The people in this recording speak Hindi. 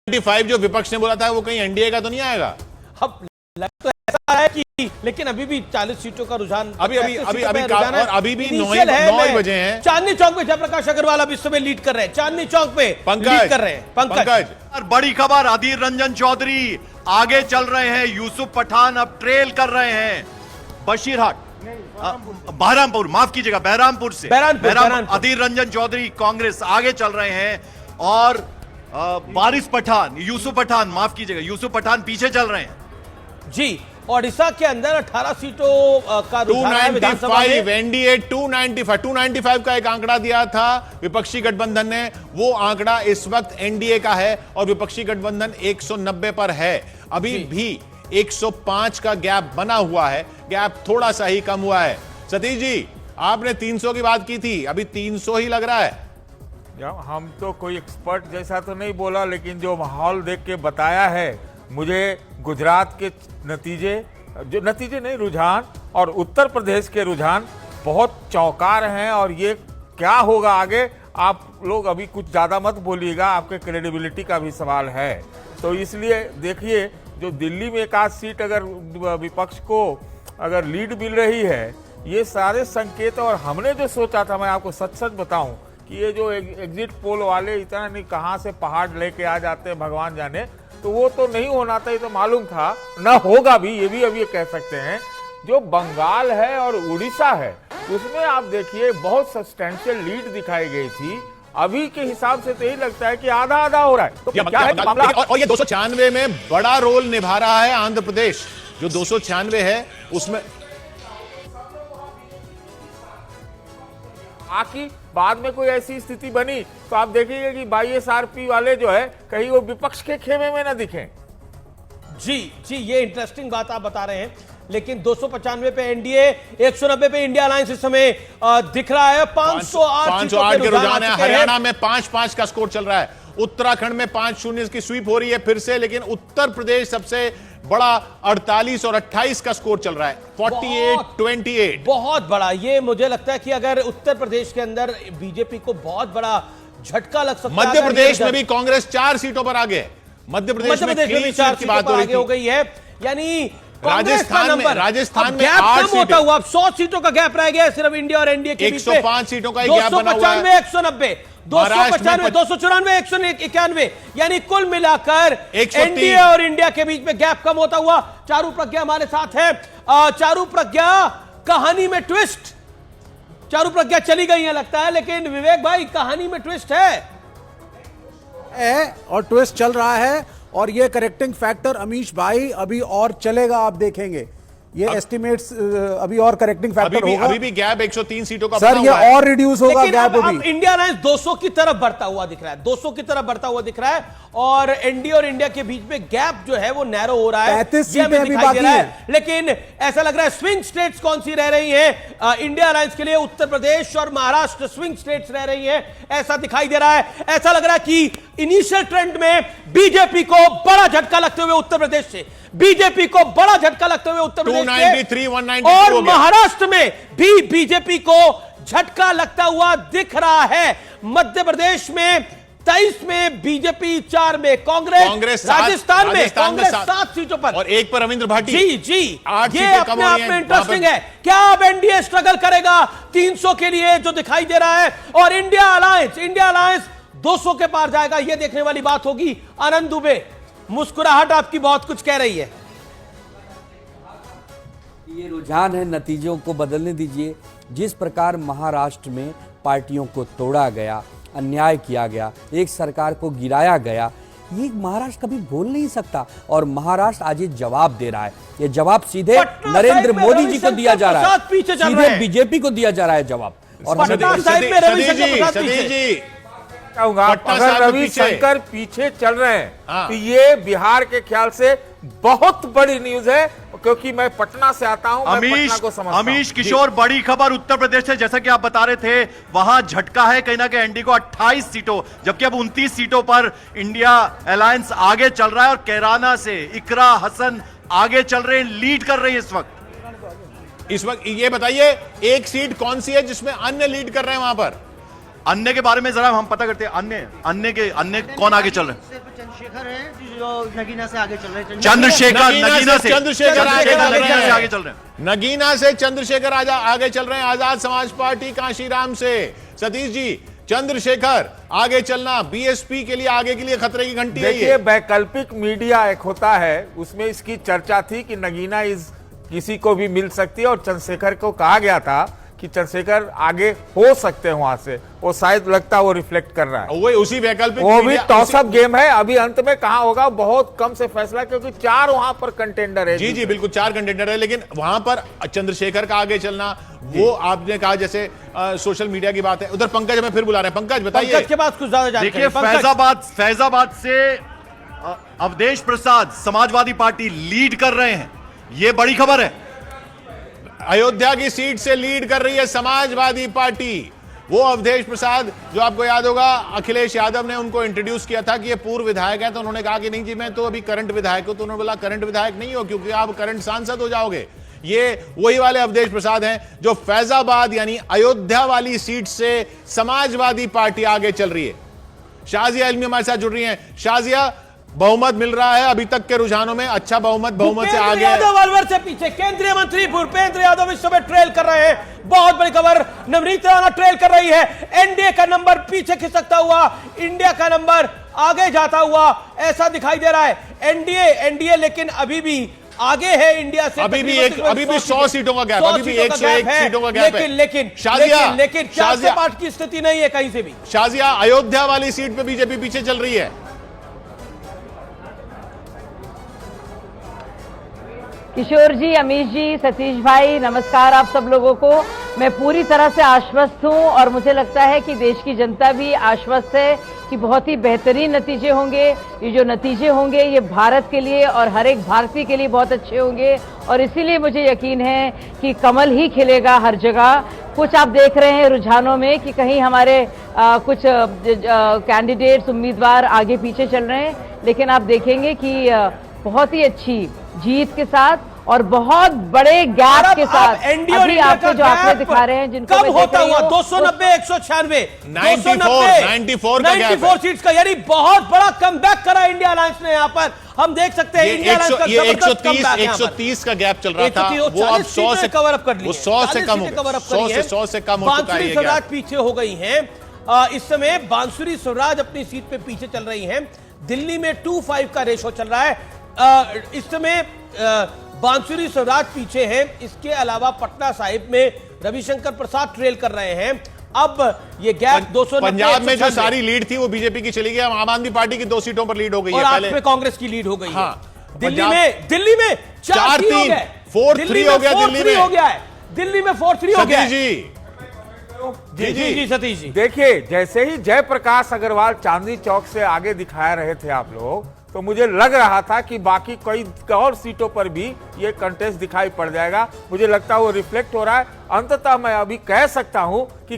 95 जो विपक्ष ने बोला था वो कहीं एनडीए का तो नहीं आएगा? अब लग तो ऐसा है कि, लेकिन अभी भी 40 सीटों का रुझान अभी भी 9 बजे हैं। चांदनी चौक पे जयप्रकाश अग्रवाल अब इस समय लीड कर रहे हैं, चांदनी चौक पे लीड कर रहे हैं पंकज। बड़ी खबर, अधीर रंजन चौधरी आगे चल रहे हैं, यूसुफ पठान अब ट्रेल कर रहे हैं बशीरहाट, बहरामपुर, माफ कीजिएगा बहरामपुर से, बहरामपुर। अधीर रंजन चौधरी कांग्रेस आगे चल रहे हैं और वारिस पठान, यूसुफ पठान, माफ कीजिएगा यूसुफ पठान पीछे चल रहे हैं जी। ओडिशा के अंदर 18 सीटों का रुझान है विधानसभा में। एनडीए 295 का एक आंकड़ा दिया था विपक्षी गठबंधन ने, वो आंकड़ा इस वक्त एनडीए का है और विपक्षी गठबंधन 190 पर है। अभी भी 105 का गैप बना हुआ है, गैप थोड़ा सा ही कम हुआ है। सतीश जी, आपने 300 की बात की थी, अभी 300 ही लग रहा है। हम तो कोई एक्सपर्ट जैसा तो नहीं बोला, लेकिन जो माहौल देख के बताया है मुझे, गुजरात के नतीजे नहीं, रुझान और उत्तर प्रदेश के रुझान बहुत चौंकार हैं। और ये क्या होगा आगे, आप लोग अभी कुछ ज़्यादा मत बोलिएगा, आपके क्रेडिबिलिटी का भी सवाल है। तो इसलिए देखिए, जो दिल्ली में एक आध सीट अगर विपक्ष को अगर लीड मिल रही है, ये सारे संकेत, और हमने जो सोचा था, मैं आपको सच सच बताऊं कि ये जो एग्जिट पोल वाले इतना नहीं कहाँ से पहाड़ लेके आ जाते हैं भगवान जाने, तो वो तो नहीं होना था, ये तो मालूम था, ना होगा भी, ये भी अब ये कह सकते हैं। जो बंगाल है और उड़ीसा है, उसमें आप देखिए बहुत सब्सटेंशियल लीड दिखाई गई थी। अभी के हिसाब से तो यही लगता है कि आधा आधा हो रहा है। तो क्या है मामला? और ये 296 में बड़ा रोल निभा रहा है आंध्र प्रदेश, जो 296 है उसमें आखिर बाद में कोई ऐसी स्थिति बनी तो आप देखिएगा कि वाईएसआरपी वाले जो है कहीं वो विपक्ष के खेमे में ना दिखें। जी, ये इंटरेस्टिंग बात आप बता रहे हैं। लेकिन 295 पे एनडीए, 190 पे इंडिया अलायंस इस समय दिख रहा है। 508 के रुझान है। हरियाणा में 5-5 का स्कोर चल रहा है, उत्तराखंड में 5-0 की स्वीप हो रही है फिर से, लेकिन उत्तर प्रदेश सबसे बड़ा 48 और 28 का स्कोर चल रहा है, 48-28 बहुत बड़ा। ये मुझे लगता है कि अगर उत्तर प्रदेश के अंदर बीजेपी को बहुत बड़ा झटका लग सकता है। मध्य प्रदेश में भी कांग्रेस 4 सीटों पर आगे है, मध्य प्रदेश में 4 सीटों पर आगे हो गई है। यानी राजस्थान में गैप कम होता हुआ अब 100 सीटों का गैप रह गया है सिर्फ इंडिया और एनडीए के बीच में। 105 सीटों का गैप बना हुआ है। 190, 295, 294, 191, यानी कुल मिलाकर एनडीए और इंडिया के बीच में गैप कम होता हुआ। चारू प्रज्ञा हमारे साथ है। चारू प्रज्ञा, कहानी में ट्विस्ट, चारू प्रज्ञा चली गई है लगता है, लेकिन विवेक भाई कहानी में ट्विस्ट है और ट्विस्ट चल रहा है। और ये करेक्टिंग फैक्टर अमीश भाई अभी और चलेगा, आप देखेंगे ये एस्टिमेट्स अभी और करेक्टिंग फैक्टर होगा। अभी भी गैप 103 सीटों का सर, ये और रिड्यूस होगा गैप। अब इंडिया अलायंस 200 की तरफ बढ़ता हुआ दिख रहा है, 200 की तरफ बढ़ता हुआ दिख रहा है, और एनडीए और इंडिया के बीच में गैप जो है वो नैरो हो रहा है। 35 सीटें अभी बाकी हैं। लेकिन ऐसा लग रहा है स्विंग स्टेट्स कौन सी रह रही हैं इंडिया अलायंस के लिए? उत्तर प्रदेश और महाराष्ट्र स्विंग स्टेट्स रह रही हैं, ऐसा दिखाई दे रहा है। ऐसा लग रहा है कि इनिशियल ट्रेंड में बीजेपी को बड़ा झटका लगते हुए उत्तर प्रदेश से, बीजेपी को बड़ा झटका लगते हुए उत्तर प्रदेश 293, 192 और महाराष्ट्र में भी बीजेपी को झटका लगता हुआ दिख रहा है। मध्य प्रदेश में 23 में बीजेपी, 4 में कांग्रेस, राजस्थान में कांग्रेस 7 सीटों पर और 1 पर रविंद्र भाटी। जी, ये अपने आप में इंटरेस्टिंग है। क्या अब एनडीए स्ट्रगल करेगा 300 के लिए जो दिखाई दे रहा है, और इंडिया अलायंस 200 के पार जाएगा? ये देखने वाली बात होगी। आनंद दुबे, मुस्कुराहट आपकी बहुत कुछ कह रही है। ये रुझान है, नतीजों को बदलने दीजिए। जिस प्रकार महाराष्ट्र में पार्टियों को तोड़ा गया, अन्याय किया गया, एक सरकार को गिराया गया, ये महाराष्ट्र कभी भूल नहीं सकता। और महाराष्ट्र आज ये जवाब दे रहा है। ये जवाब सीधे नरेंद्र मोदी जी को दिया जा रहा है, सीधे बीजेपी को दिया जा रहा है जवाब। और अगर रविशंकर पीछे चल रहे हैं तो ये बिहार के ख्याल से बहुत बड़ी न्यूज है, क्योंकि मैं पटना से आता हूं। अमीश किशोर, बड़ी खबर उत्तर प्रदेश से, जैसा कि आप बता रहे थे, वहां झटका है कहीं ना कहीं एनडीए को 28 सीटों, जबकि अब 29 सीटों पर इंडिया अलायंस आगे चल रहा है। और कैराना से इकरा हसन आगे चल रहे हैं, लीड कर रही है इस वक्त। ये बताइए, एक सीट कौन सी है जिसमें अन्य लीड कर रहे हैं? वहां पर अन्य के बारे में जरा हम पता करते हैं। अन्य कौन आगे चल रहे हैं? चंद्रशेखर है जो नगीना से आगे चल रहे हैं। चंद्रशेखर नगीना से चंद्रशेखर आगे चल रहे से हैं। आगे चल रहे हैं। नगीना से चंद्रशेखर आगे चल रहे हैं। आजाद समाज पार्टी कांशीराम से सतीश जी, चंद्रशेखर आगे चलना बीएसपी के लिए आगे के लिए खतरे की घंटी है देखिए, ये। वैकल्पिक मीडिया एक होता है, उसमें इसकी चर्चा थी कि नगीना किसी को भी मिल सकती है, और चंद्रशेखर को कहा गया था कि चंद्रशेखर आगे हो सकते हैं वहां से। वो शायद लगता है वो रिफ्लेक्ट कर रहा है, वो उसी वैकल्पिक वो भी मीडिया- टॉसअप गेम है। अभी अंत में कहां होगा बहुत कम से फैसला, क्योंकि 4 वहां पर कंटेंडर है। जी जी बिल्कुल 4 कंटेंडर है, लेकिन वहां पर चंद्रशेखर का आगे चलना, वो आपने कहा जैसे सोशल मीडिया की बात है। उधर पंकज हमें फिर बुला रहे हैं। पंकज बताइए। पंकज के पास कुछ ज्यादा जानकारी। देखिए, फैजाबाद से अवधेश प्रसाद समाजवादी पार्टी लीड कर रहे हैं, ये बड़ी खबर है। अयोध्या की सीट से लीड कर रही है समाजवादी पार्टी। वो अवधेश प्रसाद, जो आपको याद होगा अखिलेश यादव ने उनको इंट्रोड्यूस किया था कि ये पूर्व विधायक है, तो उन्होंने कहा कि नहीं जी मैं तो अभी करंट विधायक हूं। तो उन्होंने बोला करंट विधायक नहीं हो, क्योंकि आप करंट सांसद हो जाओगे। ये वही वाले अवधेश प्रसाद हैं जो फैजाबाद यानी अयोध्या वाली सीट से समाजवादी पार्टी आगे चल रही है। शाजिया इल्मी हमारे साथ जुड़ रही हैं। शाजिया, बहुमत मिल रहा है अभी तक के रुझानों में, अच्छा बहुमत से आगे है। यादव अलवर से पीछे केंद्रीय मंत्री भूपेंद्र यादव इस समय ट्रेल कर रहे हैं। बहुत बड़ी खबर, नवनीत राणा ट्रेल कर रही है। एनडीए का नंबर पीछे खिसकता हुआ, इंडिया का नंबर आगे जाता हुआ ऐसा दिखाई दे रहा है। एनडीए लेकिन अभी भी आगे है इंडिया से। अभी भी 100 सीटों का गैप, अभी भी 101 सीटों का गैप है। लेकिन शाजिया, 408 की स्थिति नहीं है कहीं से भी। शाजिया, अयोध्या वाली सीट पे बीजेपी पीछे चल रही है। किशोर जी, अमीश जी, सतीश भाई, नमस्कार आप सब लोगों को। मैं पूरी तरह से आश्वस्त हूं और मुझे लगता है कि देश की जनता भी आश्वस्त है कि बहुत ही बेहतरीन नतीजे होंगे। ये जो नतीजे होंगे ये भारत के लिए और हर एक भारतीय के लिए बहुत अच्छे होंगे, और इसीलिए मुझे यकीन है कि कमल ही खिलेगा हर जगह। कुछ आप देख रहे हैं रुझानों में कि कहीं हमारे कुछ कैंडिडेट्स उम्मीदवार आगे पीछे चल रहे हैं, लेकिन आप देखेंगे कि बहुत ही अच्छी जीत के साथ और बहुत बड़े गैप के साथ एनडीए अभी आपको जो आंकड़े दिखा रहे हैं जिनको कब होता हुआ 290 196 94 सीट्स का, यानी बहुत बड़ा कमबैक करा इंडिया अलायंस ने। यहाँ पर हम देख सकते हैं इंडिया अलायंस का जबरदस्त कमबैक। 130 का गैप चल रहा था, वो अब 100 से कवर अप कर लिया, वो 100 से कम हो गया, 100 से कम हो चुका है ये स्वराज गैप। पीछे हो गई हैं। इस समय बांसुरी स्वराज अपनी सीट पे पीछे चल रही हैं। दिल्ली में 2-5 का रेशो चल रहा है। इस समय बांसुरी स्वराज पीछे हैं। इसके अलावा पटना साहिब में रविशंकर प्रसाद ट्रेल कर रहे हैं। अब ये गैप 290 पंजाब में जो सारी लीड थी वो बीजेपी की चली गई। आम आदमी पार्टी की 2 सीटों पर लीड हो गई है। और पहले पे कांग्रेस की लीड हो गई है। हाँ, दिल्ली में 4-3 4-3 हो गया। दिल्ली में हो गया है। दिल्ली में 4-3 हो गया है। जी सतीश जी, देखिए जैसे ही जयप्रकाश अग्रवाल चांदनी चौक से आगे दिखा रहे थे आप लोग, तो मुझे लग रहा था कि बाकी कई और सीटों पर भी ये कंटेस्ट दिखाई पड़ जाएगा। मुझे लगता है वो रिफ्लेक्ट हो रहा है। अंततः मैं अभी कह सकता हूं कि